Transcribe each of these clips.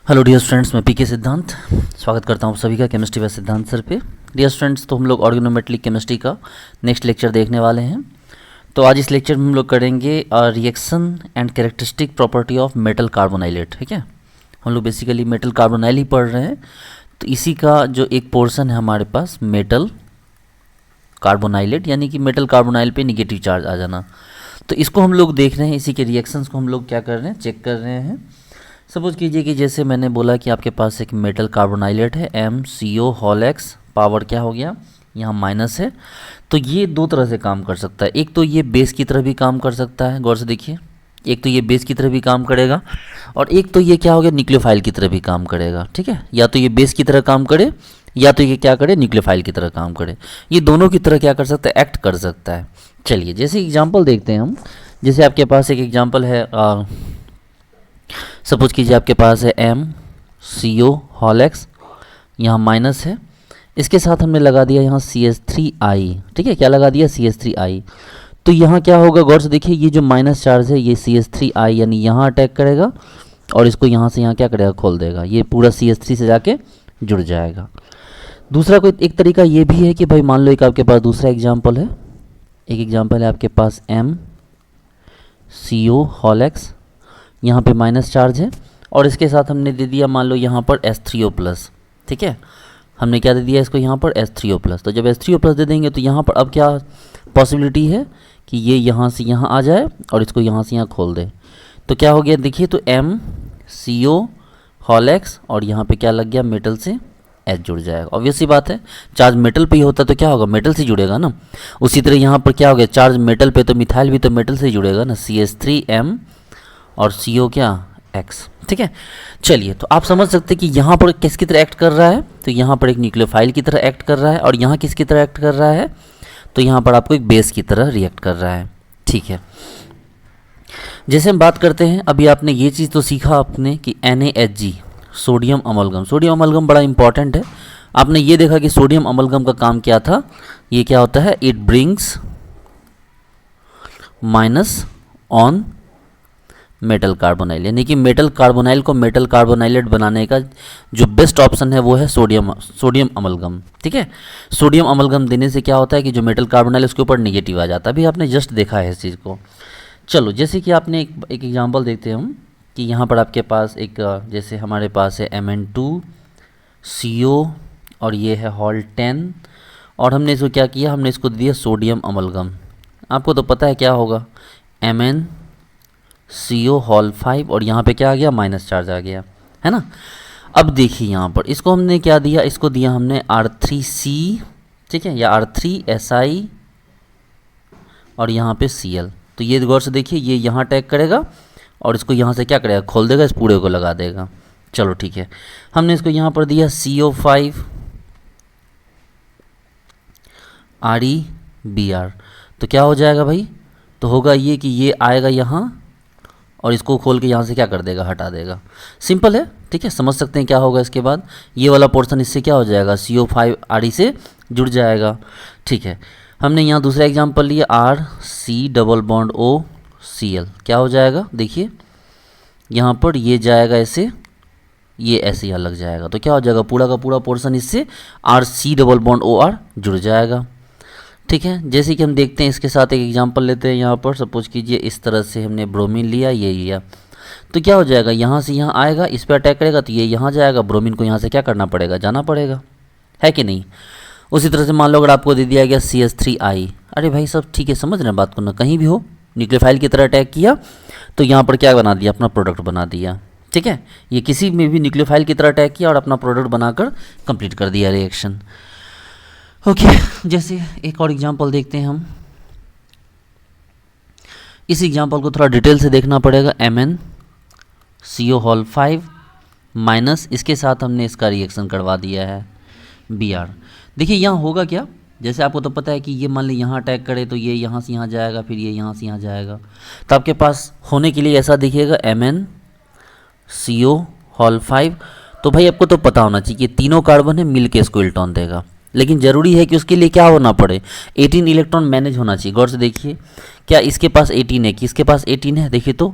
Hello dear students, मैं पीके सिद्धांत स्वागत करता हूँ आप सभी का केमिस्ट्री व सिद्धांत सर पे। डियर स्टूडेंट्स, तो हम लोग ऑर्गेनोमेटलिक केमिस्ट्री का नेक्स्ट लेक्चर देखने वाले हैं। तो आज इस लेक्चर में हम लोग करेंगे reaction and characteristic property of metal carbonylate. ठीक है, हम लोग बेसिकली मेटल कार्बोनाइल ही पढ़ रहे हैं। तो इसी का जो एक पोर्शन है हमारे पास मेटल कार्बोनाइलेट, यानी कि मेटल कार्बोनाइल पे निगेटिव चार्ज आ जाना। तो इसको हम लोग देख रहे हैं, इसी के रिएक्शंस को हम लोग क्या कर रहे हैं, चेक कर रहे हैं। सपोज कीजिए कि जैसे मैंने बोला कि आपके पास एक मेटल कार्बोनाइलेट है MCO होल X, पावर क्या हो गया, यहाँ माइनस है। तो ये दो तरह से काम कर सकता है। एक तो ये बेस की तरह भी काम कर सकता है, गौर से देखिए, एक तो ये बेस की तरह भी काम करेगा, और एक तो ये क्या हो गया, न्यूक्लियोफाइल की तरह भी काम करेगा। ठीक है, या तो ये बेस की तरह काम करे, या तो ये क्या करे, न्यूक्लियोफाइल की तरह काम करे। ये दोनों की तरह क्या कर सकता है, एक्ट कर सकता है। चलिए जैसे एग्जाम्पल देखते हैं हम। जैसे आपके पास एक एग्जाम्पल है, सपोज कीजिए आपके पास है MCO होल X, यहाँ माइनस है, इसके साथ हमने लगा दिया यहाँ CH3I। ठीक है, क्या लगा दिया, CH3I। तो यहाँ क्या होगा, गौर से देखिए, ये जो माइनस चार्ज है ये CH3I यानी यहाँ अटैक करेगा, और इसको यहाँ से यहाँ क्या करेगा, खोल देगा। ये पूरा CH3 से जाके जुड़ जाएगा। दूसरा कोई एक तरीका ये भी है कि भाई मान लो एक आपके पास दूसरा एग्जाम्पल है, एक एग्जाम्पल है आपके पास MCO होल X, यहाँ पे माइनस चार्ज है, और इसके साथ हमने दे दिया मान लो यहाँ पर H3O+। ठीक है, हमने क्या दे दिया इसको यहाँ पर H3O+। तो जब H3O+ दे देंगे तो यहाँ पर अब क्या पॉसिबिलिटी है कि ये यहाँ से यहाँ आ जाए और इसको यहाँ से यहाँ खोल दे। तो क्या हो गया देखिए, तो MCO होल X और यहाँ पे क्या लग गया, मेटल से H जुड़ जाएगा। ऑब्वियस सी बात है, चार्ज मेटल पे ही होता है तो क्या होगा, मेटल से जुड़ेगा ना। उसी तरह यहाँ पर क्या हो गया, चार्ज मेटल पे तो मिथाइल भी तो मेटल से जुड़ेगा ना, CH3M और CO क्या, X। ठीक है, चलिए तो आप समझ सकते हैं कि यहाँ पर किसकी तरह एक्ट कर रहा है, तो यहाँ पर एक न्यूक्लियोफाइल की तरह एक्ट कर रहा है, और यहाँ किसकी तरह एक्ट कर रहा है, तो यहाँ पर आपको एक बेस की तरह रिएक्ट कर रहा है। ठीक है, जैसे हम बात करते हैं, अभी आपने ये चीज़ तो सीखा आपने कि NaHG sodium amalgam, sodium amalgam बड़ा इंपॉर्टेंट है। आपने ये देखा कि सोडियम अमलगम का काम क्या था, ये क्या होता है, it brings minus on metal carbonyl, यानी कि मेटल कार्बोनाइल को मेटल कार्बोनाइलेट बनाने का जो बेस्ट ऑप्शन है वो है सोडियम अमलगम। ठीक है, सोडियम अमलगम देने से क्या होता है कि जो मेटल कार्बोनाइल उसके ऊपर नेगेटिव आ जाता है। अभी आपने जस्ट देखा है इस चीज़ को। चलो जैसे कि आपने एक एग्जांपल देखते हैं हम कि यहाँ पर आपके पास एक, जैसे हमारे पास है Mn2CO और ये है होल 10, और हमने इसको क्या किया, हमने इसको दिया सोडियम अमलगम। आपको तो पता है क्या होगा, MnCO होल 5, और यहाँ पे क्या आ गया, माइनस चार्ज आ गया, है ना। अब देखिए यहाँ पर इसको हमने क्या दिया, इसको दिया हमने R3C, ठीक है, या R3Si और यहाँ पे Cl। तो ये गौर से देखिए, ये यहाँ अटैक करेगा और इसको यहाँ से क्या करेगा, खोल देगा, इस पूरे को लगा देगा। चलो ठीक है, हमने इसको यहाँ पर दिया CO5 ReBr। तो क्या हो जाएगा भाई, तो होगा ये कि ये आएगा यहाँ और इसको खोल के यहाँ से क्या कर देगा, हटा देगा। सिंपल है, ठीक है, समझ सकते हैं क्या होगा। इसके बाद ये वाला पोर्शन इससे क्या हो जाएगा, CO5 Re से जुड़ जाएगा। ठीक है, हमने यहाँ दूसरा एग्जांपल लिया RC++OCl, क्या हो जाएगा, देखिए यहाँ पर ये जाएगा ऐसे, ये ऐसे यहाँ लग जाएगा, तो क्या हो जाएगा, पूरा का पूरा पोर्शन इससे RC++OR जुड़ जाएगा। ठीक है, जैसे कि हम देखते हैं, इसके साथ एक एग्जांपल लेते हैं। यहाँ पर सपोज कीजिए इस तरह से हमने ब्रोमीन लिया, ये लिया, तो क्या हो जाएगा, यहाँ से यहाँ आएगा, इस पर अटैक करेगा तो ये यहाँ जाएगा, ब्रोमीन को यहाँ से क्या करना पड़ेगा, जाना पड़ेगा, है कि नहीं। उसी तरह से मान लो अगर आपको दे दिया गया CH3I, अरे भाई सब ठीक है, समझ रहे हैं बात को ना, कहीं भी हो न्यूक्लियोफाइल की तरह अटैक किया तो यहाँ पर क्या बना दिया, अपना प्रोडक्ट बना दिया। ठीक है, ये किसी में भी न्यूक्लियोफाइल की तरह अटैक किया और अपना प्रोडक्ट बनाकर कंप्लीट कर दिया रिएक्शन। ओके, जैसे एक और एग्जांपल देखते हैं हम। इस एग्जांपल को थोड़ा डिटेल से देखना पड़ेगा। MnCO होल 5 माइनस, इसके साथ हमने इसका रिएक्शन करवा दिया है Br। देखिए यहाँ होगा क्या, जैसे आपको तो पता है कि ये मान ली यहाँ अटैक करे तो ये यहाँ से यहाँ जाएगा, फिर ये यहाँ से यहाँ जाएगा। तो आपके पास होने के लिए ऐसा दिखेगा MnCO होल 5। तो भाई आपको तो पता होना चाहिए कि तीनों कार्बन है मिल के इसको इलेक्ट्रॉन देगा, लेकिन ज़रूरी है कि उसके लिए क्या होना पड़े, 18 इलेक्ट्रॉन मैनेज होना चाहिए। गौर से देखिए, क्या इसके पास 18 है, कि इसके पास 18 है, देखिए तो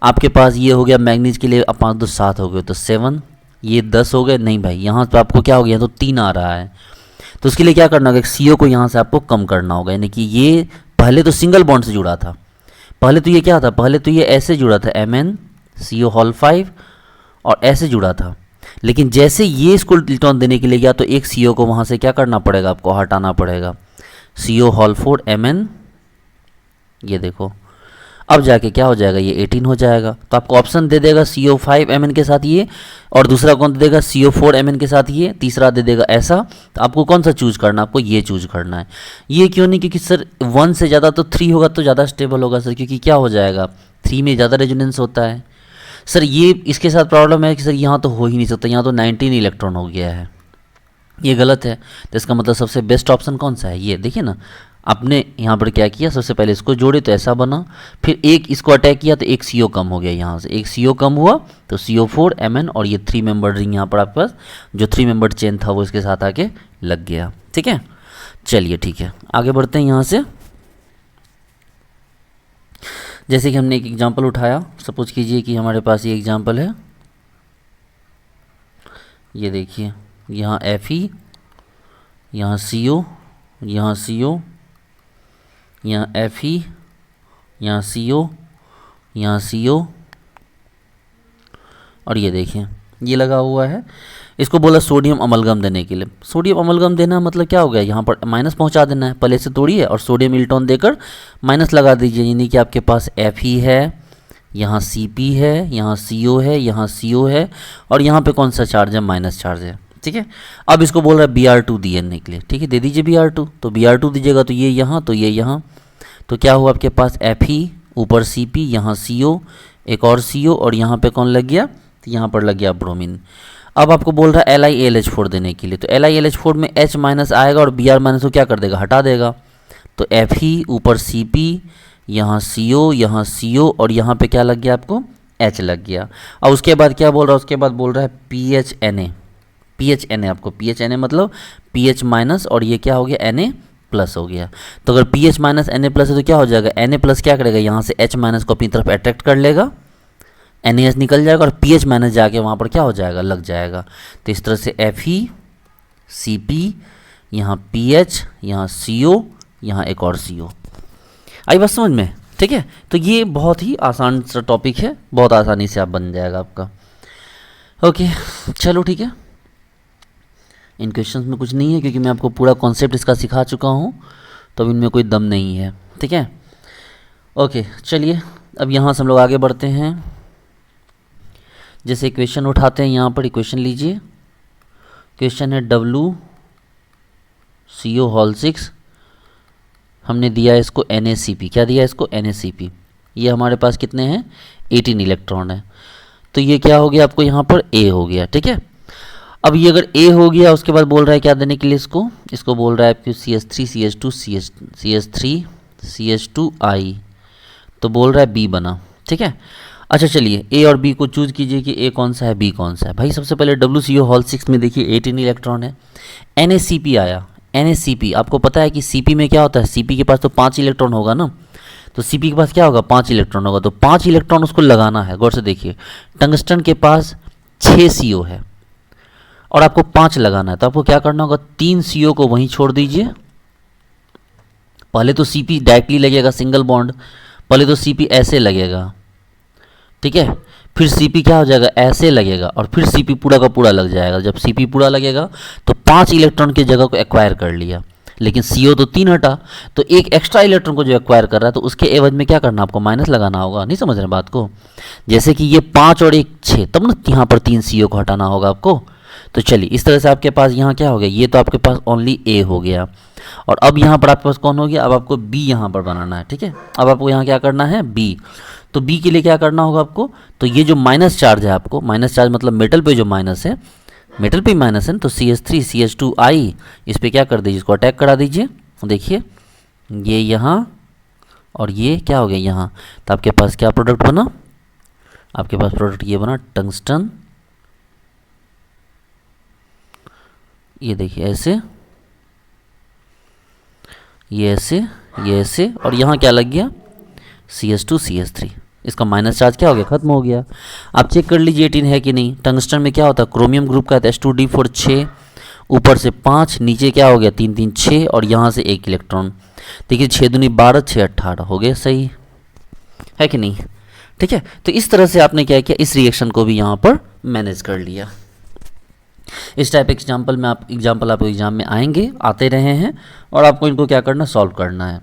आपके पास ये हो गया मैग्नीज के लिए 5 2 7 हो गए, तो 7 ये 10 हो गए, नहीं भाई यहाँ तो आपको क्या हो गया, तो 3 आ रहा है। तो उसके लिए क्या करना होगा, CO को यहाँ से आपको कम करना होगा, यानी कि ये पहले तो सिंगल बॉन्ड से जुड़ा था, पहले तो ये क्या था, पहले तो ये ऐसे जुड़ा था MnCO5 और ऐसे जुड़ा था। लेकिन जैसे ये इसको इलेक्ट्रॉन देने के लिए गया तो एक CO को वहाँ से क्या करना पड़ेगा, आपको हटाना पड़ेगा, CO4 Mn, ये देखो अब जाके क्या हो जाएगा, ये 18 हो जाएगा। तो आपको ऑप्शन दे देगा CO5 Mn के साथ ये, और दूसरा कौन दे देगा, CO4 Mn के साथ ये, तीसरा दे देगा ऐसा। तो आपको कौन सा चूज करना है, आपको ये चूज करना है। ये क्यों नहीं, क्योंकि सर 1 से ज़्यादा तो 3 होगा तो ज़्यादा स्टेबल होगा सर, क्योंकि क्या हो जाएगा 3 में ज़्यादा रेजोनेंस होता है सर। ये इसके साथ प्रॉब्लम है कि सर यहाँ तो हो ही नहीं सकता, यहाँ तो 19 इलेक्ट्रॉन हो गया है, ये गलत है। तो इसका मतलब सबसे बेस्ट ऑप्शन कौन सा है, ये देखिए ना, आपने यहाँ पर क्या किया, सबसे पहले इसको जोड़े तो ऐसा बना, फिर एक इसको अटैक किया तो एक CO कम हो गया, यहाँ से एक CO कम हुआ तो CO4 Mn, और ये 3 मेंबर्ड रिंग यहाँ पर आपके पास जो 3 मेंबर्ड चेन था वो इसके साथ आके लग गया। ठीक है, चलिए ठीक है, आगे बढ़ते हैं यहाँ से। जैसे कि हमने एक एग्जाम्पल उठाया, सपोज कीजिए कि हमारे पास ये एग्जाम्पल है, ये देखिए यहाँ Fe, यहाँ CO, यहाँ CO, यहाँ Fe, यहाँ CO, यहाँ CO, और ये देखिए ये लगा हुआ है। इसको बोला सोडियम अमलगम देने के लिए। सोडियम अमलगम देना मतलब क्या हो गया, यहाँ पर माइनस पहुँचा देना है, पहले से तोड़िए और सोडियम इलेक्ट्रॉन देकर माइनस लगा दीजिए, यानी कि आपके पास Fe है, यहाँ Cp है, यहाँ CO है, यहाँ CO है, और यहाँ पे कौन सा चार्ज है, माइनस चार्ज है। ठीक है, अब इसको बोल रहा है Br2 देने के लिए। ठीक है, दे दीजिए Br2, तो Br2 दीजिएगा तो ये यहाँ, तो ये यहाँ, तो क्या हुआ आपके पास Fe, ऊपर Cp, यहाँ CO, एक और CO, और यहाँ पे कौन लग गया, तो यहाँ पर लग गया ब्रोमीन। अब आपको बोल रहा है LiAlH4 देने के लिए, तो LiAlH4 में H माइनस आएगा और Br माइनस को क्या कर देगा, हटा देगा। तो Fe, ऊपर Cp, यहाँ CO, यहाँ CO, और यहाँ पे क्या लग गया आपको, H लग गया। और उसके बाद क्या बोल रहा है, उसके बाद बोल रहा है PHNA, PHNA आपको, PHNA मतलब PH माइनस, और ये क्या हो गया, Na प्लस हो गया। तो अगर PH माइनस Na प्लस है तो क्या हो जाएगा, Na प्लस क्या करेगा, यहाँ से H माइनस को अपनी तरफ अट्रैक्ट कर लेगा, NaH निकल जाएगा, और PH माइनस जाके वहाँ पर क्या हो जाएगा, लग जाएगा। तो इस तरह से Fe, Cp, यहाँ PH, यहाँ CO, यहाँ एक और CO। आई बात समझ में? ठीक है, तो ये बहुत ही आसान सा टॉपिक है, बहुत आसानी से आप बन जाएगा आपका। ओके चलो ठीक है, इन क्वेश्चंस में कुछ नहीं है क्योंकि मैं आपको पूरा कॉन्सेप्ट इसका सिखा चुका हूँ, तो अब इनमें कोई दम नहीं है। ठीक है, ओके चलिए अब यहाँ से हम लोग आगे बढ़ते हैं। जैसे इक्वेशन उठाते हैं, यहाँ पर इक्वेशन लीजिए, क्वेश्चन है WCO6, हमने दिया इसको NaCp, क्या दिया इसको, NaCp। ये हमारे पास कितने हैं, 18 इलेक्ट्रॉन है, तो ये क्या हो गया आपको, यहाँ पर A हो गया। ठीक है, अब ये अगर A हो गया, उसके बाद बोल रहा है क्या देने के लिए, इसको बोल रहा है आपको CH3 CH2 CH3 CH2I, तो बोल रहा है B बना। ठीक है, अच्छा चलिए A और B को चूज कीजिए कि A कौन सा है, B कौन सा है। भाई सबसे पहले WCO6 में देखिए 18 इलेक्ट्रॉन है, NaCp आया। NaCp आपको पता है कि Cp में क्या होता है, Cp के पास तो 5 इलेक्ट्रॉन होगा ना, तो Cp के पास क्या होगा, 5 इलेक्ट्रॉन होगा, तो 5 इलेक्ट्रॉन उसको लगाना है। गौर से देखिए, टंगस्टन के पास 6 CO है और आपको 5 लगाना है, तो आपको क्या करना होगा, 3 CO को वहीं छोड़ दीजिए। पहले तो Cp डायरेक्टली लगेगा सिंगल बॉन्ड, पहले तो Cp ऐसे लगेगा, ठीक है, फिर Cp क्या हो जाएगा, ऐसे लगेगा, और फिर Cp पूरा का पूरा लग जाएगा। जब Cp पूरा लगेगा तो 5 इलेक्ट्रॉन की जगह को एक्वायर कर लिया, लेकिन CO तो 3 हटा, तो एक एक्स्ट्रा इलेक्ट्रॉन को जो एक्वायर कर रहा है तो उसके एवज में क्या करना, आपको माइनस लगाना होगा। नहीं समझ रहे बात को, जैसे कि ये 5 और 1 6, तब ना यहाँ पर 3 CO को हटाना होगा आपको। तो चलिए इस तरह से आपके पास यहाँ क्या हो गया, ये तो आपके पास ओनली A हो गया, और अब यहाँ पर आपके पास कौन हो गया, अब आपको B यहाँ पर बनाना है। ठीक है, अब आपको यहाँ क्या करना है, B। तो B के लिए क्या करना होगा आपको, तो ये जो माइनस चार्ज है, आपको माइनस चार्ज मतलब मेटल पे जो माइनस है, मेटल पे माइनस है, तो CH3 CH2I इस पर क्या कर दीजिए, इसको अटैक करा दीजिए। देखिए ये यहाँ और ये क्या हो गया यहाँ, तो आपके पास क्या प्रोडक्ट बना, आपके पास प्रोडक्ट ये बना टंगस्टन। ये देखिए ऐसे, ये ऐसे, ये ऐसे, और यहाँ क्या लग गया, CH2 CH3। इसका माइनस चार्ज क्या हो गया, खत्म हो गया। आप चेक कर लीजिए 18 है कि नहीं। टंगस्टन में क्या होता है, क्रोमियम ग्रुप का H2D4 6, ऊपर से 5, नीचे क्या हो गया 3 3 6 और यहाँ से 1 इलेक्ट्रॉन। देखिए 6 दूनी 12, 6 18 हो गया, सही है कि नहीं। ठीक है, तो इस तरह से आपने क्या किया, इस रिएक्शन को भी यहाँ पर मैनेज कर लिया। इस टाइप एग्जाम्पल में आप आपको एग्जाम में आते रहे हैं और आपको इनको क्या करना, सॉल्व करना है।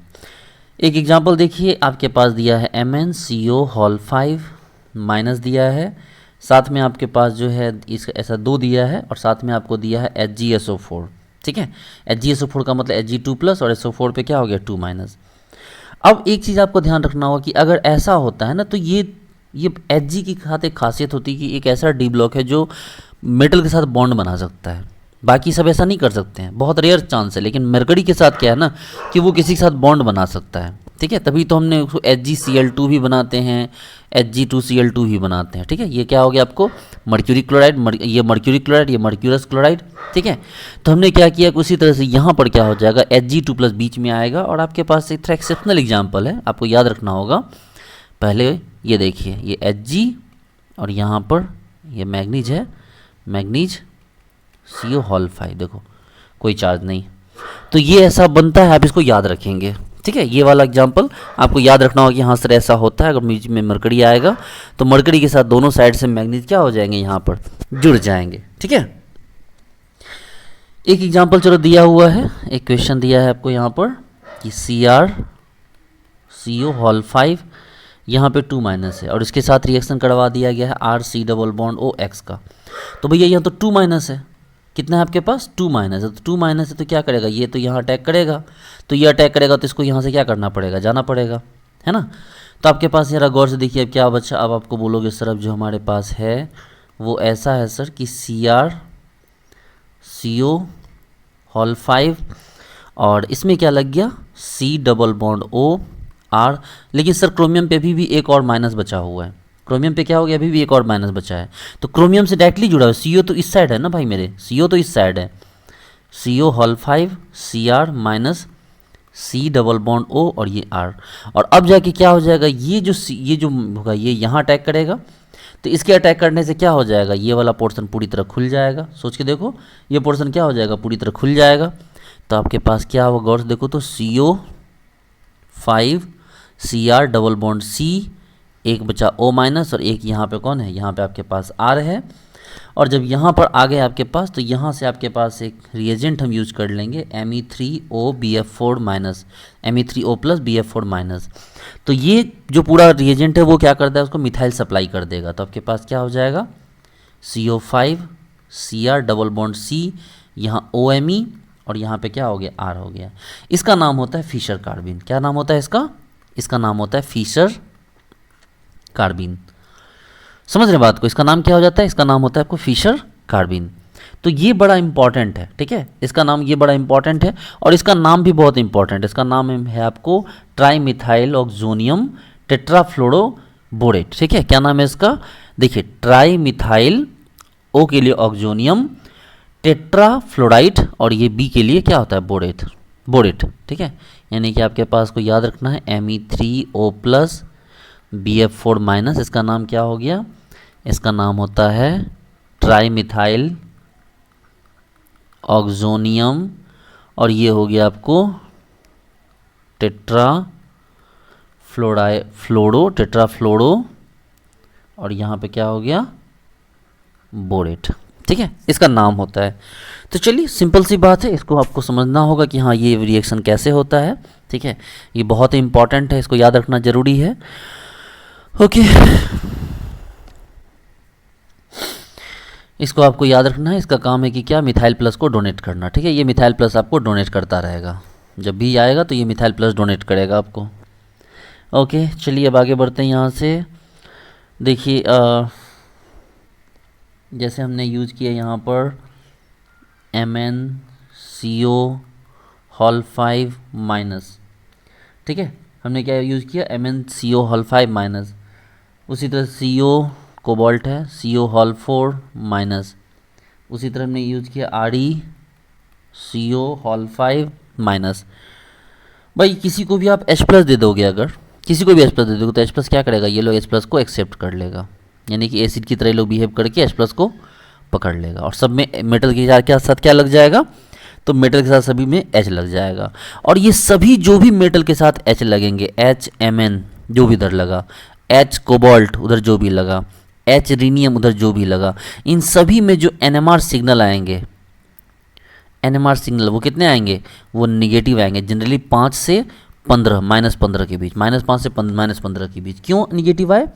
एक एग्जाम्पल देखिए, आपके पास दिया है MnCO हॉल 5 माइनस दिया है, साथ में आपके पास जो है इसका ऐसा 2 दिया है और साथ में आपको दिया है HgSO4। ठीक है, HgSO4 का मतलब Hg2 प्लस और SO4 पे क्या हो गया 2 माइनस। अब एक चीज़ आपको ध्यान रखना होगा कि अगर ऐसा होता है ना, तो ये Hg की साथ एक खासियत होती है कि एक ऐसा डी ब्लॉक है जो मेटल के साथ बॉन्ड बना सकता है। बाकी सब ऐसा नहीं कर सकते हैं, बहुत रेयर चांस है, लेकिन मरकरी के साथ क्या है ना कि वो किसी के साथ बॉन्ड बना सकता है। ठीक है, तभी तो हमने उसको HgCl2 भी बनाते हैं, Hg2Cl2 भी बनाते हैं। ठीक है, ये क्या हो गया आपको, मर्क्यूरी क्लोराइड, ये मर्क्यूरी क्लोराइड, ये मर्क्यूरस क्लोराइड। ठीक है, तो हमने क्या किया कि उसी तरह से यहाँ पर क्या हो जाएगा, Hg2 प्लस बीच में आएगा। और आपके पास एक एक्सेप्शनल एग्जाम्पल है, आपको याद रखना होगा। पहले ये देखिए, ये Hg और यहाँ पर ये मैग्नीज है, मैग्नीज CO हॉल 5, देखो कोई चार्ज नहीं, तो ये ऐसा बनता है, आप इसको याद रखेंगे। ठीक है, ये वाला एग्जाम्पल आपको याद रखना होगा कि हाँ सर ऐसा होता है। अगर बीच में मरकरी आएगा तो मरकरी के साथ दोनों साइड से मैग्नीज क्या हो जाएंगे, यहाँ पर जुड़ जाएंगे। ठीक है, एक एग्जाम्पल चलो दिया हुआ है, एक क्वेश्चन दिया है आपको यहाँ पर कि CrCO हॉल 5, यहाँ पे 2 माइनस है और इसके साथ रिएक्शन करवा दिया गया है RC डबल बॉन्ड OX का। तो भैया यहाँ तो 2 माइनस है, कितना है आपके पास 2 माइनस है, तो 2 माइनस है तो क्या करेगा, ये तो यहाँ अटैक करेगा, तो ये अटैक करेगा तो इसको यहाँ से क्या करना पड़ेगा, जाना पड़ेगा, है ना। तो आपके पास यार गौर से देखिए अब क्या बचा। अब आपको बोलोगे सर अब जो हमारे पास है वो ऐसा है सर कि CrCO हॉल 5 और इसमें क्या लग गया C डबल बॉन्ड OR, लेकिन सर क्रोमियम पे भी एक और माइनस बचा हुआ है। क्रोमियम पे क्या हो गया, अभी भी एक और माइनस बचा है, तो क्रोमियम से डायरेक्टली जुड़ा है। CO तो इस साइड है ना भाई मेरे, CO तो इस साइड है, CO hall 5 Cr minus C double bond O और ये R। और अब जाके क्या हो जाएगा, ये जो होगा ये यहाँ अटैक करेगा, तो इसके अटैक करने से क्या हो जाएगा, ये वाला पोर्शन पूरी तरह खुल जाएगा। सोच के देखो, ये पोर्शन क्या हो जाएगा, पूरी तरह खुल जाएगा। तो आपके पास क्या होगा, गौर से देखो तो CO 5 Cr double bond C, एक बचा O माइनस और एक यहाँ पे कौन है, यहाँ पे आपके पास R है। और जब यहाँ पर आ गए आपके पास, तो यहाँ से आपके पास एक रिएजेंट हम यूज कर लेंगे Me3O minus, Me3O plus BF4 minus. तो ये जो पूरा रिएजेंट है वो क्या करता है, उसको मिथाइल सप्लाई कर देगा। तो आपके पास क्या हो जाएगा CO5 Cr double bond C, यहाँ OMe और यहाँ पे क्या हो गया R हो गया। इसका नाम होता है फिशर कार्बिन। क्या नाम होता है इसका नाम होता है फिशर कार्बिन। समझ रहे बात को, इसका नाम क्या हो जाता है, इसका नाम होता है आपको फिशर कार्बिन। तो ये बड़ा इंपॉर्टेंट है। ठीक है, इसका नाम ये बड़ा इंपॉर्टेंट है और इसका नाम भी बहुत इंपॉर्टेंट है। इसका नाम है आपको ट्राईमिथाइल ऑक्सोनियम टेट्राफ्लोरोबोरेट। ठीक है, क्या नाम है इसका, देखिए ट्राईमिथाइल, O के लिए ऑक्सोनियम, टेट्राफ्लोराइड और ये B के लिए क्या होता है बोरेट। ठीक है, यानी कि आपके पास को याद रखना है Me3O प्लस BF4 माइनस, इसका नाम क्या हो गया, इसका नाम होता है ट्राईमिथाइल ऑक्सोनियम और ये हो गया आपको टेट्राफ्लोरो और यहाँ पे क्या हो गया बोरेट। ठीक है, इसका नाम होता है। तो चलिए सिंपल सी बात है, इसको आपको समझना होगा कि हाँ ये रिएक्शन कैसे होता है। ठीक है, ये बहुत ही इंपॉर्टेंट है, इसको याद रखना जरूरी है। ओके, इसको आपको याद रखना है। इसका काम है कि क्या, मिथाइल प्लस को डोनेट करना। ठीक है, ये मिथाइल प्लस आपको डोनेट करता रहेगा, जब भी आएगा तो ये मिथाइल प्लस डोनेट करेगा आपको। ओके, चलिए अब आगे बढ़ते हैं। यहाँ से देखिए जैसे हमने यूज़ किया यहाँ पर MnCO हॉल 5 माइनस। ठीक है, हमने क्या यूज़ किया, MnCO हॉल 5 माइनस। उसी तरह CO कोबाल्ट है, CO हॉल 4 माइनस। उसी तरह हमने यूज़ किया ReCO हॉल 5 माइनस। भाई किसी को भी आप H प्लस दे दोगे, अगर किसी को भी H+ दे दोगे तो H+ क्या करेगा, ये लोग H+ को एक्सेप्ट कर लेगा, यानी कि एसिड की तरह लोग बिहेव करके H+ को पकड़ लेगा। और सब में मेटल के साथ क्या लग जाएगा, तो मेटल के साथ सभी में H लग जाएगा। और ये सभी जो भी मेटल के साथ H लगेंगे, HMN जो भी इधर लगा, H कोबाल्ट उधर जो भी लगा, H रीनियम उधर जो भी लगा, इन सभी में जो NMR सिग्नल आएंगे, NMR सिग्नल वो कितने आएंगे, वो निगेटिव आएंगे। जनरली 5 से 15, -15 के बीच, -5 से -15 के बीच। क्यों निगेटिव आए,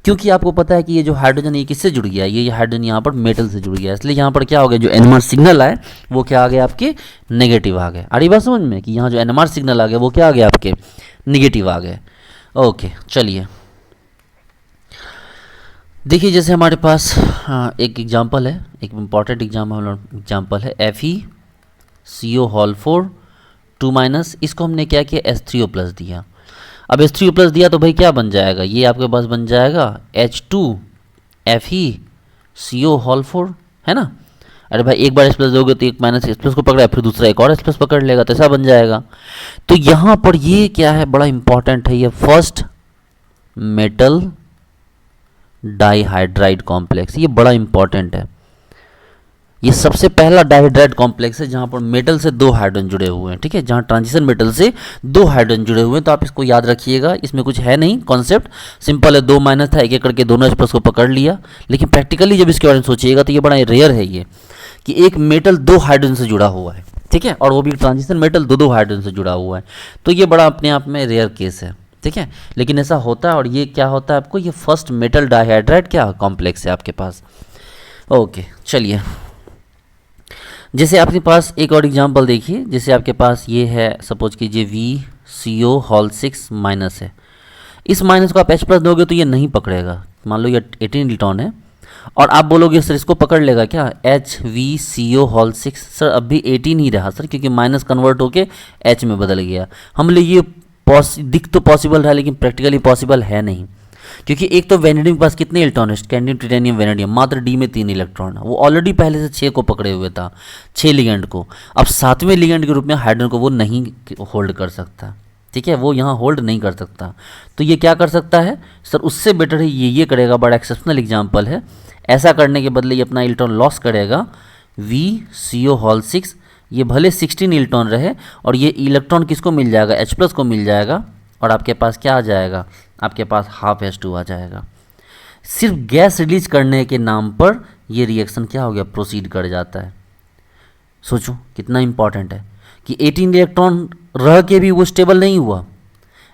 क्योंकि आपको पता है कि ये जो हाइड्रोजन ये किससे जुड़ गया, ये हाइड्रोजन यहाँ पर मेटल से जुड़ गया, इसलिए यहाँ पर क्या हो गया, जो NMR सिग्नल आए वो क्या आ गया, आपके नेगेटिव आ गए। आ रही बात समझ में, कि यहाँ जो NMR सिग्नल आ गया वो क्या आ गया, आपके निगेटिव आ गए। ओके चलिए देखिए, जैसे हमारे पास एक एग्जाम्पल है, एक इम्पॉर्टेंट एग्जाम्पल है FeCO4 2-, इसको हमने क्या किया, H3O+ दिया। अब H3O+ दिया तो भाई क्या बन जाएगा, ये आपके पास बन जाएगा H2FeCO4, है ना। अरे भाई एक बार H+ दोगे तो एक -H+ को पकड़ा, फिर दूसरा एक और H+ पकड़ लेगा, तो ऐसा बन जाएगा। तो यहाँ पर ये क्या है, बड़ा इंपॉर्टेंट है, ये फर्स्ट मेटल डाइहाइड्राइड कॉम्प्लेक्स, ये बड़ा इंपॉर्टेंट है। ये सबसे पहला डाइहाइड्राइड कॉम्प्लेक्स है जहाँ पर मेटल से 2 हाइड्रोजन जुड़े हुए हैं, ठीक है, जहाँ ट्रांजिशन मेटल से 2 हाइड्रोजन जुड़े हुए हैं। तो आप इसको याद रखिएगा, इसमें कुछ है नहीं, कॉन्सेप्ट सिंपल है, 2- था, एक एक करके दोनों H+ को पकड़ लिया। लेकिन प्रैक्टिकली जब इसके बारे में सोचिएगा तो ये बड़ा रेयर है, ये कि एक मेटल 2 हाइड्रोजन से जुड़ा हुआ है, ठीक है, और वो भी ट्रांजिशन मेटल 2 हाइड्रोजन से जुड़ा हुआ है। तो ये बड़ा अपने आप में रेयर केस है, ठीक है, लेकिन ऐसा होता है। और ये क्या होता है आपको, ये फर्स्ट मेटल डाइहाइड्राइड क्या कॉम्प्लेक्स है आपके पास। ओके चलिए, जैसे आपके पास एक और एग्जांपल देखिए, जैसे आपके पास ये है, सपोज कीजिए VCO6- है। इस माइनस को आप H+ दोगे तो ये नहीं पकड़ेगा, मान लो ये 18 इलेक्ट्रॉन है, और आप बोलोगे सर इसको पकड़ लेगा क्या, HVCO6, सर अब भी 18 ही रहा सर, क्योंकि माइनस कन्वर्ट होके H में बदल गया। हम लोग ये दिख तो पॉसिबल रहा, लेकिन प्रैक्टिकली पॉसिबल है नहीं, क्योंकि एक तो वेनेडियम के पास कितने इलेक्ट्रॉन है, स्कैंडियम ट्रिटेनियम वेनेडियम, मात्र D में 3 इलेक्ट्रॉन है, वो ऑलरेडी पहले से 6 को पकड़े हुए था, 6 लिगेंड को। अब 7वें लिगेंड के रूप में हाइड्रोजन को वो नहीं होल्ड कर सकता, ठीक है, वो यहाँ होल्ड नहीं कर सकता। तो ये क्या कर सकता है सर, उससे बेटर है ये करेगा, बड़ा एक्सेप्शनल एग्जाम्पल है। ऐसा करने के बदले ये अपना इलेक्ट्रॉन लॉस करेगा, VCO6, ये भले 16 इलेक्ट्रॉन रहे, और ये इलेक्ट्रॉन किसको मिल जाएगा, H+ को मिल जाएगा, और आपके पास क्या आ जाएगा, आपके पास ½ H2 आ जाएगा। सिर्फ गैस रिलीज करने के नाम पर ये रिएक्शन क्या हो गया, प्रोसीड कर जाता है। सोचो कितना इंपॉर्टेंट है कि 18 इलेक्ट्रॉन रह के भी वो स्टेबल नहीं हुआ,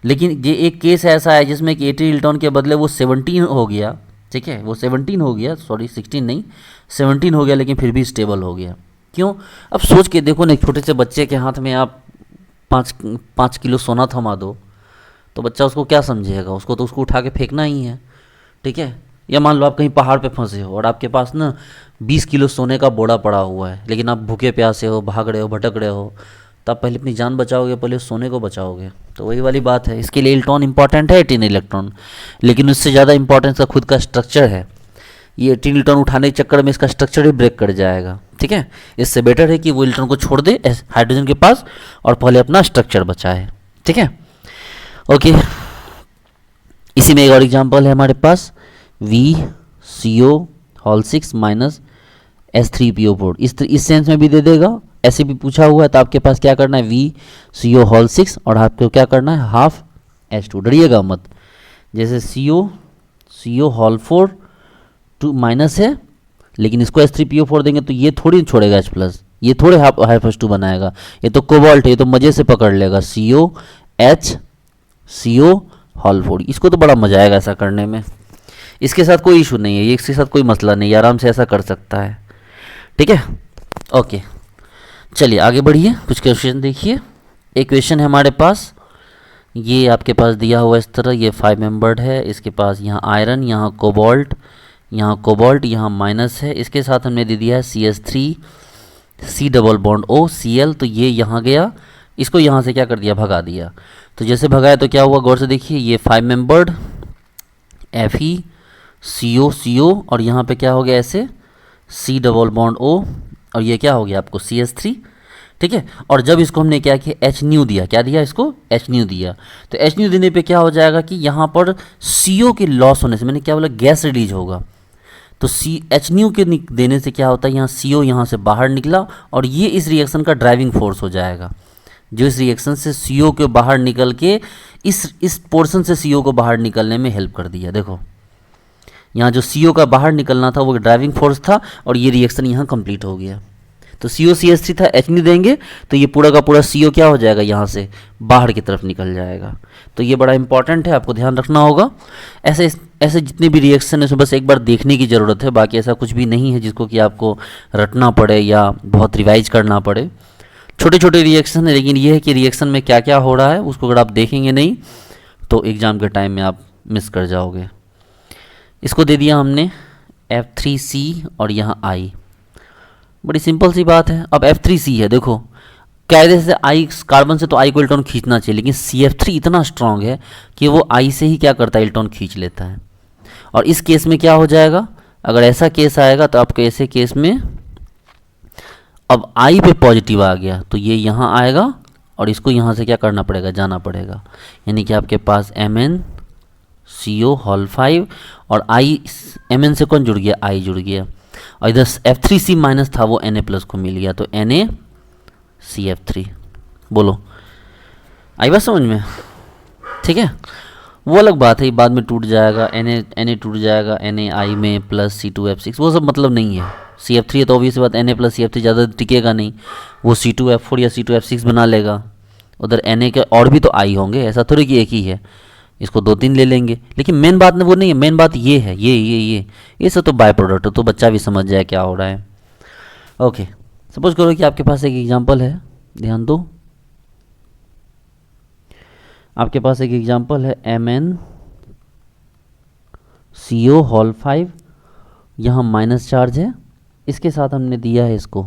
लेकिन ये एक केस ऐसा है जिसमें कि 18 इलेक्ट्रॉन के बदले वो 17 हो गया, ठीक है, वो 17 हो गया, सॉरी 16 नहीं, 17 हो गया, लेकिन फिर भी स्टेबल हो गया। क्यों, अब सोच के देखो ना, एक छोटे से बच्चे के हाथ में आप 5 किलो सोना थमा दो, तो बच्चा उसको क्या समझेगा, उसको तो उसको उठा के फेंकना ही है, ठीक है। या मान लो आप कहीं पहाड़ पे फंसे हो और आपके पास ना 20 किलो सोने का बोरा पड़ा हुआ है, लेकिन आप भूखे प्यासे हो, भाग रहे हो, भटक रहे हो, तो आप पहले अपनी जान बचाओगे, पहले सोने को बचाओगे। तो वही वाली बात है, इसके लिए इलेक्ट्रॉन इंपॉर्टेंट है, 18 इलेक्ट्रॉन, लेकिन उससे ज़्यादा इंपॉर्टेंस का खुद का स्ट्रक्चर है। ये 18 इलेक्ट्रॉन उठाने के चक्कर में इसका स्ट्रक्चर ही ब्रेक कर जाएगा, ठीक है। इससे बेटर है कि वो इलेक्ट्रॉन को छोड़ दे हाइड्रोजन के पास और पहले अपना स्ट्रक्चर बचाए, ठीक है। ओके, इसी में एक और एग्जांपल है हमारे पास, VCO6- H3PO4, इस सेंस में भी दे देगा, ऐसे भी पूछा हुआ है। तो आपके पास क्या करना है, VCO6 और आपको क्या करना है, ½ H2, डरिएगा मत। जैसे CO4 2- है, लेकिन इसको H3PO4 देंगे तो ये थोड़ी छोड़ेगा H+, ये थोड़े ½ H2 बनाएगा, ये तो कोबाल्ट है, ये तो मज़े से पकड़ लेगा, CO4, इसको तो बड़ा मजा आएगा ऐसा करने में, इसके साथ कोई इशू नहीं है, ये इसके साथ कोई मसला नहीं है, आराम से ऐसा कर सकता है, ठीक है। ओके चलिए आगे बढ़िए, कुछ क्वेश्चन देखिए। एक क्वेश्चन है हमारे पास, ये आपके पास दिया हुआ इस तरह, ये 5 मेंबर्ड है, इसके पास यहाँ आयरन, यहाँ कोबाल्ट, यहाँ माइनस है, इसके साथ हमने दे दिया है CH3 C+O Cl, तो ये यहाँ गया, इसको यहाँ से क्या कर दिया, भगा दिया। तो जैसे भगाया तो क्या हुआ, गौर से देखिए, ये 5 मेंबर्ड FeCO और यहाँ पे क्या हो गया ऐसे C+O, और ये क्या हो गया आपको CH3, ठीक है। और जब इसको हमने क्या किया, एच न्यू दिया, क्या दिया इसको, एच न्यू दिया, तो एच न्यू देने पे क्या हो जाएगा कि यहाँ पर CO के लॉस होने से, मैंने क्या बोला, गैस रिलीज होगा, तो सी एच न्यू के देने से क्या होता है, यहाँ CO यहाँ से बाहर निकला और ये इस रिएक्शन का ड्राइविंग फोर्स हो जाएगा, जो इस रिएक्शन से CO के बाहर निकल के इस पोर्शन से CO को बाहर निकलने में हेल्प कर दिया। देखो यहाँ जो CO का बाहर निकलना था वो ड्राइविंग फोर्स था और ये रिएक्शन यहाँ कंप्लीट हो गया। तो COCH3 था, एच न्यू देंगे तो ये पूरा का पूरा CO क्या हो जाएगा, यहाँ से बाहर की तरफ निकल जाएगा। तो ये बड़ा इंपॉर्टेंट है, आपको ध्यान रखना होगा। ऐसे ऐसे जितने भी रिएक्शन है उसमें बस एक बार देखने की ज़रूरत है, बाकी ऐसा कुछ भी नहीं है जिसको कि आपको रटना पड़े या बहुत रिवाइज करना पड़े। छोटे छोटे रिएक्शन है, लेकिन ये है कि रिएक्शन में क्या क्या हो रहा है उसको अगर आप देखेंगे नहीं तो एग्ज़ाम के टाइम में आप मिस कर जाओगे। इसको दे दिया हमने F3C और यहाँ I, बड़ी सिंपल सी बात है। अब F3C है, देखो कायदे से I कार्बन से तो I को इलेक्ट्रॉन खींचना चाहिए, लेकिन CF3 इतना स्ट्रांग है कि वो I से ही क्या करता है, इलेक्ट्रॉन खींच लेता है। और इस केस में क्या हो जाएगा, अगर ऐसा केस आएगा तो आपके ऐसे केस में अब I पे पॉजिटिव आ गया तो ये यहाँ आएगा और इसको यहाँ से क्या करना पड़ेगा, जाना पड़ेगा, यानी कि आपके पास MnCO होल 5 और I, Mn से कौन जुड़ गया, I जुड़ गया, और इधर F3C माइनस था वो Na+ को मिल गया, तो NaCF3। बोलो आई बात समझ में, ठीक है। वो अलग बात है, बाद में टूट जाएगा, Na टूट जाएगा NaI में प्लस C2F6, वो सब मतलब नहीं है। CF3 है तो ऑब्वियस बात Na प्लस CF3 ज़्यादा टिकेगा नहीं, वो C2F4 या C2F6 बना लेगा। उधर Na के और भी तो I होंगे, ऐसा थोड़ी कि एक ही है, इसको 2-3 ले लेंगे, लेकिन मेन बात वो नहीं है, मेन बात ये है, ये सब तो बाय प्रोडक्ट है, तो बच्चा भी समझ जाए क्या हो रहा है। ओके, सपोज करो कि आपके पास एक एग्जांपल है, ध्यान दो, आपके पास एक एग्जांपल है MnCO होल 5, यहाँ माइनस चार्ज है, इसके साथ हमने दिया है इसको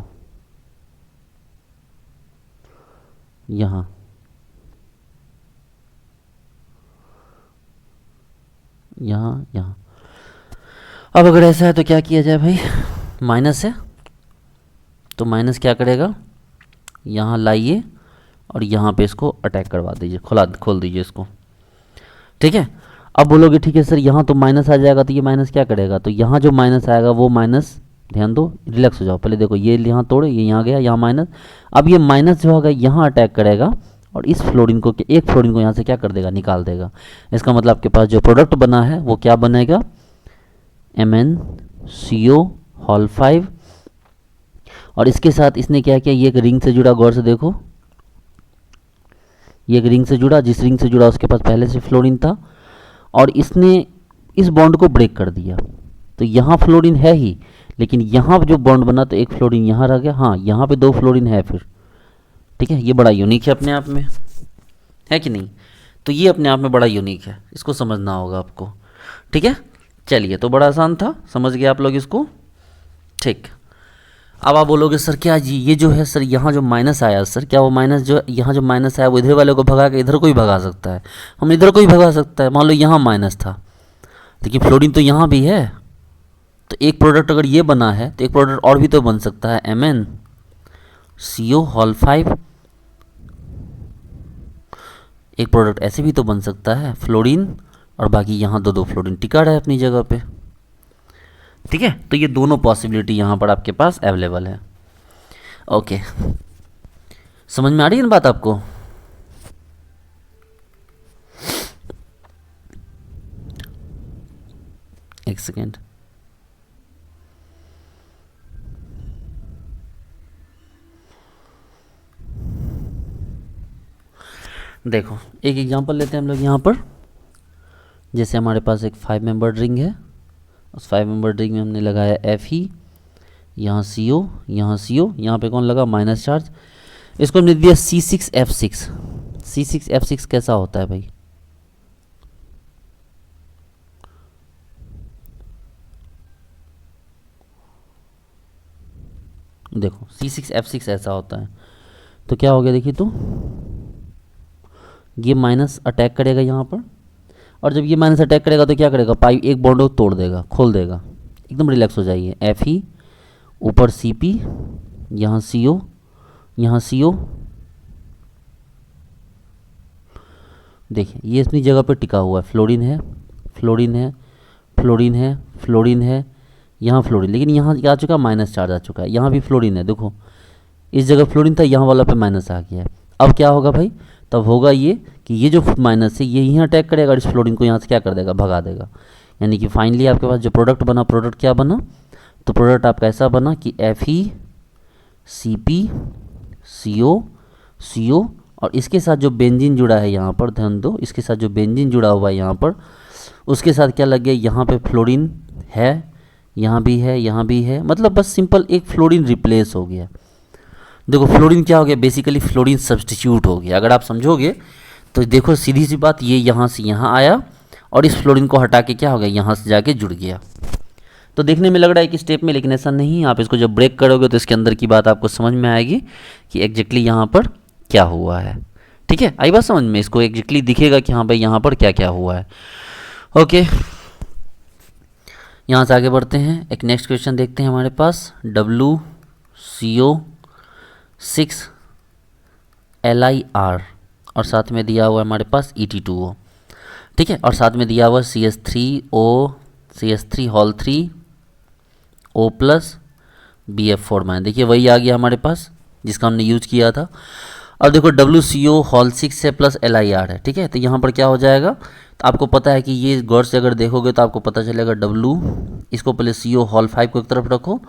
यहाँ, यहाँ। अब अगर ऐसा है तो क्या किया जाए भाई, माइनस है तो माइनस क्या करेगा, यहाँ लाइए और यहाँ पे इसको अटैक करवा दीजिए, खोल दीजिए इसको, ठीक है। अब बोलोगे ठीक है सर यहाँ तो माइनस आ जाएगा, तो ये माइनस क्या करेगा, तो यहाँ जो माइनस आएगा वो माइनस, ध्यान दो, रिलैक्स हो जाओ, पहले देखो ये यहाँ तोड़े, ये यहाँ गया, यहाँ माइनस, अब ये माइनस जो होगा यहाँ अटैक करेगा और इस फ्लोरीन को, एक फ्लोरीन को यहाँ से क्या कर देगा, निकाल देगा। इसका मतलब आपके पास जो प्रोडक्ट बना है वो क्या बनेगा, MnCO होल 5, और इसके साथ इसने क्या किया, ये एक रिंग से जुड़ा, गौर से देखो, ये एक रिंग से जुड़ा, जिस रिंग से जुड़ा उसके पास पहले से फ्लोरीन था और इसने इस बॉन्ड को ब्रेक कर दिया, तो यहाँ फ्लोरीन है ही, लेकिन यहाँ जो बॉन्ड बना तो एक फ्लोरीन यहाँ रह गया, हाँ यहाँ पे 2 फ्लोरीन है फिर, ठीक है। ये बड़ा यूनिक है अपने आप में, है कि नहीं, तो ये अपने आप में बड़ा यूनिक है, इसको समझना होगा आपको, ठीक है। चलिए, तो बड़ा आसान था, समझ गए आप लोग इसको, ठीक। अब आप बोलोगे सर क्या जी, ये जो है सर यहाँ जो माइनस आया सर, क्या वो माइनस जो यहाँ जो माइनस आया वो इधर वाले को भगा के इधर को ही भगा सकता है, हम इधर को ही भगा सकता है। मान लो यहाँ माइनस था लेकिन फ्लोरीन तो यहाँ भी है, तो एक प्रोडक्ट अगर ये बना है तो एक प्रोडक्ट और भी तो बन सकता है, MnCO होल 5, एक प्रोडक्ट ऐसे भी तो बन सकता है, फ्लोरीन और बाकी यहाँ 2 फ्लोरीन टिका रहा है अपनी जगह पे, ठीक है। तो ये दोनों पॉसिबिलिटी यहाँ पर आपके पास अवेलेबल है। ओके, समझ में आ रही है ना बात आपको, एक सेकेंड, देखो एक एग्जांपल लेते हैं हम लोग यहाँ पर, जैसे हमारे पास एक 5 मेंबर रिंग है, उस 5 मेंबर रिंग में हमने लगाया Fe, यहाँ CO, यहाँ CO, यहाँ पे कौन लगा, माइनस चार्ज, इसको हमने दिया C6F6। C6F6 कैसा होता है भाई, देखो C6F6 ऐसा होता है, तो क्या हो गया देखिए, तो ये माइनस अटैक करेगा यहाँ पर, और जब ये माइनस अटैक करेगा तो क्या करेगा, पाई एक बॉन्ड को तोड़ देगा, खोल देगा, एकदम रिलैक्स हो जाइए, Fe ऊपर Cp, यहाँ CO, यहाँ CO, देखिए ये अपनी जगह पे टिका हुआ है, फ्लोरीन है, फ्लोरीन है, फ्लोरीन है, फ्लोरीन है, यहाँ फ्लोरीन, लेकिन यहाँ क्या आ चुका है, माइनस चार्ज आ चुका है। यहाँ भी फ्लोरीन है, देखो इस जगह फ्लोरीन था, यहाँ वाला पे माइनस आ गया है। अब क्या होगा भाई, तब होगा ये कि ये जो माइनस है ये यहाँ अटैक करेगा और इस फ्लोरीन को यहाँ से क्या कर देगा, भगा देगा। यानी कि फाइनली आपके पास जो प्रोडक्ट बना, प्रोडक्ट क्या बना, तो प्रोडक्ट आपका ऐसा बना कि FeCpCO और इसके साथ जो बेंजीन जुड़ा है यहाँ पर, ध्यान दो, इसके साथ जो बेंजीन जुड़ा हुआ है यहाँ पर, उसके साथ क्या लग गया, यहाँ पे फ्लोरीन है, यहाँ भी है, यहाँ भी है, मतलब बस सिंपल एक फ्लोरीन रिप्लेस हो गया। देखो फ्लोरीन क्या हो गया, बेसिकली फ्लोरीन सब्स्टिट्यूट हो गया। अगर आप समझोगे तो देखो सीधी सी बात, ये यहाँ से यहाँ आया और इस फ्लोरीन को हटा के क्या हो गया, यहाँ से जाके जुड़ गया। तो देखने में लग रहा है कि स्टेप में, लेकिन ऐसा नहीं। आप इसको जब ब्रेक करोगे तो इसके अंदर की बात आपको समझ में आएगी कि एग्जैक्टली यहाँ पर क्या हुआ है। ठीक है, आई बात समझ में, इसको एग्जैक्टली दिखेगा कि हाँ भाई यहाँ पर क्या क्या हुआ है। ओके, यहाँ से आगे बढ़ते हैं, एक नेक्स्ट क्वेश्चन देखते हैं हमारे पास। WCO6LiR और साथ में दिया हुआ है हमारे पास ET2O, ठीक है, और साथ में दिया हुआ CH3O3O+ BF4-। देखिए वही आ गया हमारे पास जिसका हमने यूज किया था। अब देखो WCO6 है प्लस LiR है, ठीक है, तो यहाँ पर क्या हो जाएगा, तो आपको पता है कि ये गौर से अगर देखोगे तो आपको पता चलेगा W, इसको पहले CO5 को एक तरफ रखो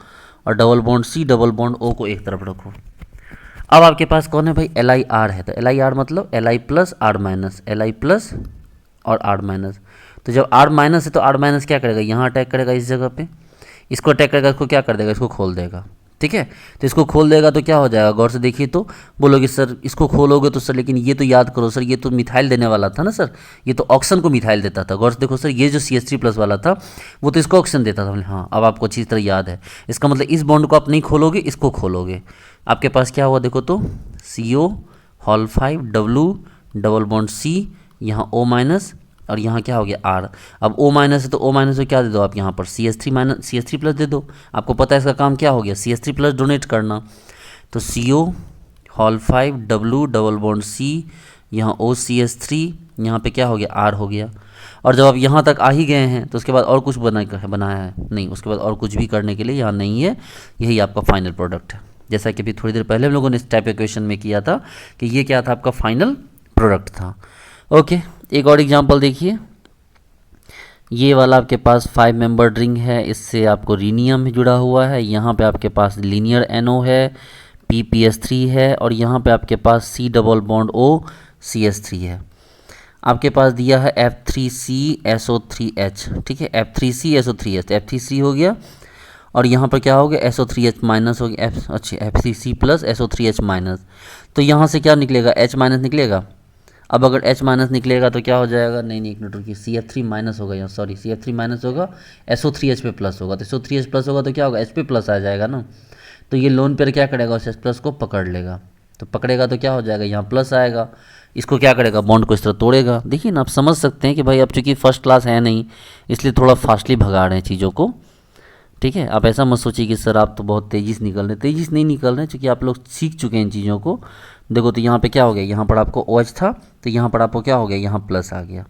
और double bond C double bond O को एक तरफ रखो। अब आपके पास कौन है भाई, LiR है, तो LiR मतलब Li plus R minus, Li plus और R माइनस। तो जब R माइनस है तो R माइनस क्या करेगा, यहाँ अटैक करेगा इस जगह पे, इसको अटैक करेगा, इसको क्या कर देगा, इसको खोल देगा। ठीक है, तो इसको खोल देगा तो क्या हो जाएगा, गौर से देखिए तो बोलोगे सर इसको खोलोगे तो सर, लेकिन ये तो याद करो सर, ये तो मिथाइल देने वाला था ना सर, ये तो ऑक्सीजन को मिथाइल देता था। गौर से देखो सर, ये जो CH3+ वाला था वो तो इसको ऑक्सीजन देता था। हाँ, अब आपको अच्छी तरह याद है। इसका मतलब इस बॉन्ड को आप नहीं खोलोगे, इसको खोलोगे, आपके पास क्या हुआ देखो तो, CO5 W double bond C, यहाँ O माइनस और यहाँ क्या हो गया R। अब O माइनस है तो O माइनस को क्या दे दो आप, यहाँ पर CH3+ दे दो। आपको पता है इसका काम क्या हो गया, CH3+ डोनेट करना। तो CO5 W double bond C, यहाँ OCH3, यहाँ पे क्या हो गया, R हो गया। और जब आप यहाँ तक आ ही गए हैं तो उसके बाद और कुछ बनाया है नहीं, उसके बाद और कुछ भी करने के लिए यहाँ नहीं है, यही आपका फाइनल प्रोडक्ट है। जैसा कि अभी थोड़ी देर पहले हम लोगों ने इस टाइप के क्वेश्चन में किया था कि ये क्या था, आपका फाइनल प्रोडक्ट था। ओके, एक और एग्जांपल देखिए, ये वाला आपके पास 5 मेंबर रिंग है, इससे आपको रीनियम जुड़ा हुआ है, यहाँ पे आपके पास लीनियर NO है, PPS3 है और यहाँ पे आपके पास C double bond O CH3 है। आपके पास दिया है F3CSO3H, ठीक है, F3CSO3H, तो F3C हो गया और यहाँ पर क्या हो गया, SO3H माइनस हो गया, F3C प्लस SO3H माइनस। तो यहाँ से क्या निकलेगा, H माइनस निकलेगा। अब अगर H माइनस निकलेगा तो क्या हो जाएगा, नहीं एक मिनट रुकिए, CF3 माइनस होगा यहाँ, सॉरी CF3 माइनस होगा, SO3H पे प्लस होगा, तो SO3H प्लस होगा तो क्या होगा, H पे प्लस आ जाएगा ना। तो ये लोन पेयर क्या करेगा, उस H प्लस को पकड़ लेगा, तो पकड़ेगा तो क्या हो जाएगा, यहाँ प्लस आएगा, इसको क्या करेगा, बॉन्ड को इस तरह तोड़ेगा। देखिए ना, आप समझ सकते हैं कि भाई अब चूँकि फर्स्ट क्लास है नहीं, इसलिए थोड़ा फास्टली भगा रहे हैं चीज़ों को। ठीक है, आप ऐसा मत सोचिए कि सर आप तो बहुत तेज़ी से निकल रहे हैं, तेज़ी से नहीं निकल रहे हैं, चूँकि आप लोग सीख चुके हैं इन चीज़ों को। देखो तो यहाँ पे क्या हो गया, यहाँ पर आपको OH था तो यहाँ पर आपको क्या हो गया, यहाँ प्लस आ गया।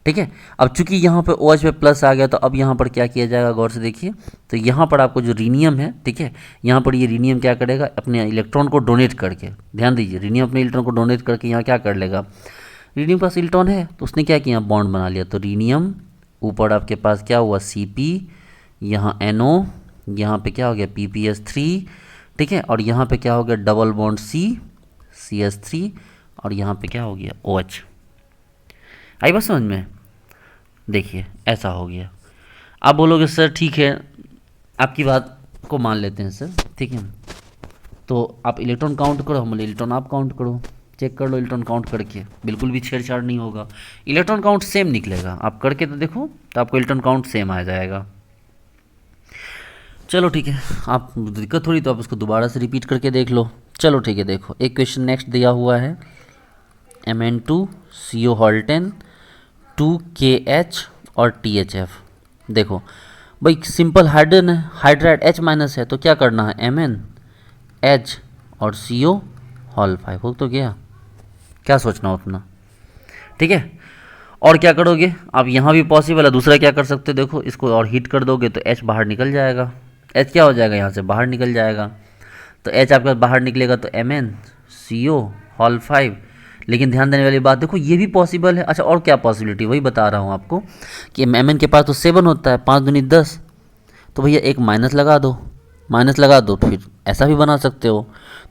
ठीक है, अब चूंकि यहाँ पे OH पे प्लस आ गया तो अब यहाँ पर क्या किया जाएगा, गौर से देखिए, तो यहाँ पर आपको जो रीनियम है, ठीक है, यहाँ पर ये रीनियम क्या करेगा, अपने इलेक्ट्रॉन को डोनेट करके, ध्यान दीजिए, रीनियम अपने इलेक्ट्रॉन को डोनेट करके यहाँ क्या कर लेगा, रीनियम के पास इलेक्ट्रॉन है तो उसने क्या किया, बॉन्ड बना लिया। तो रीनियम ऊपर आपके पास क्या हुआ, Cp, यहाँ NO, यहाँ पे क्या हो गया, PPS3, ठीक है, और यहाँ पे क्या हो गया, डबल बॉन्ड C CH3 और यहाँ पे क्या हो गया, OH। आई बात समझ में, देखिए ऐसा हो गया। आप बोलोगे सर ठीक है, आपकी बात को मान लेते हैं सर, ठीक है, तो आप इलेक्ट्रॉन काउंट करो, हम बोले इलेक्ट्रॉन आप काउंट करो, चेक कर लो इलेक्ट्रॉन काउंट करके, बिल्कुल भी छेड़छाड़ नहीं होगा, इलेक्ट्रॉन काउंट सेम निकलेगा। आप करके तो देखो, तो आपको इलेक्ट्रॉन काउंट सेम आ जाएगा। चलो ठीक है, आप दिक्कत थोड़ी तो आप उसको दोबारा से रिपीट करके देख लो। चलो ठीक है, देखो एक क्वेश्चन नेक्स्ट दिया हुआ है, Mn2CO हॉल्टेन 2KH और THF। देखो भाई सिंपल हाइड्रोजन है, हाइड्राइड H माइनस है, तो क्या करना है, Mn H और CO होल 5 हो तो गया, क्या सोचना उतना, ठीक है। और क्या करोगे आप, यहाँ भी पॉसिबल है, दूसरा क्या कर सकते हो, देखो इसको और हीट कर दोगे तो H बाहर निकल जाएगा, H क्या हो जाएगा यहाँ से बाहर निकल जाएगा, तो H आपका बाहर निकलेगा तो MnCO होल 5। लेकिन ध्यान देने वाली बात देखो ये भी पॉसिबल है। अच्छा और क्या पॉसिबिलिटी, वही बता रहा हूँ आपको कि Mn के पास तो 7 होता है, 5 दूनी 10, तो भैया एक माइनस लगा दो, माइनस लगा दो तो फिर ऐसा भी बना सकते हो।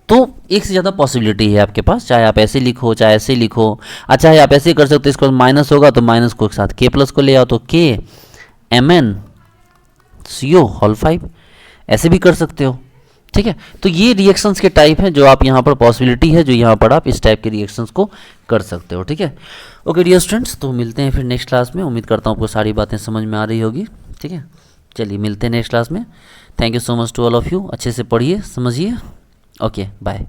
तो एक से ज़्यादा पॉसिबिलिटी है आपके पास, चाहे आप ऐसे लिखो चाहे ऐसे लिखो। अच्छा है आप ऐसे ही कर सकते हो, इसको माइनस होगा तो माइनस को एक साथ के प्लस को ले आओ तो के MnCO होल 5, ऐसे भी कर सकते हो, ठीक है। तो ये रिएक्शंस के टाइप हैं जो आप यहाँ पर पॉसिबिलिटी है जो यहाँ पर आप इस टाइप के रिएक्शंस को कर सकते हो, ठीक है। ओके डियर स्टूडेंट्स, तो मिलते हैं फिर नेक्स्ट क्लास में। उम्मीद करता हूँ आपको सारी बातें समझ में आ रही होगी, ठीक है। चलिए मिलते हैं नेक्स्ट क्लास में। Thank you so much to all of you, अच्छे से पढ़िए समझिए। Okay bye.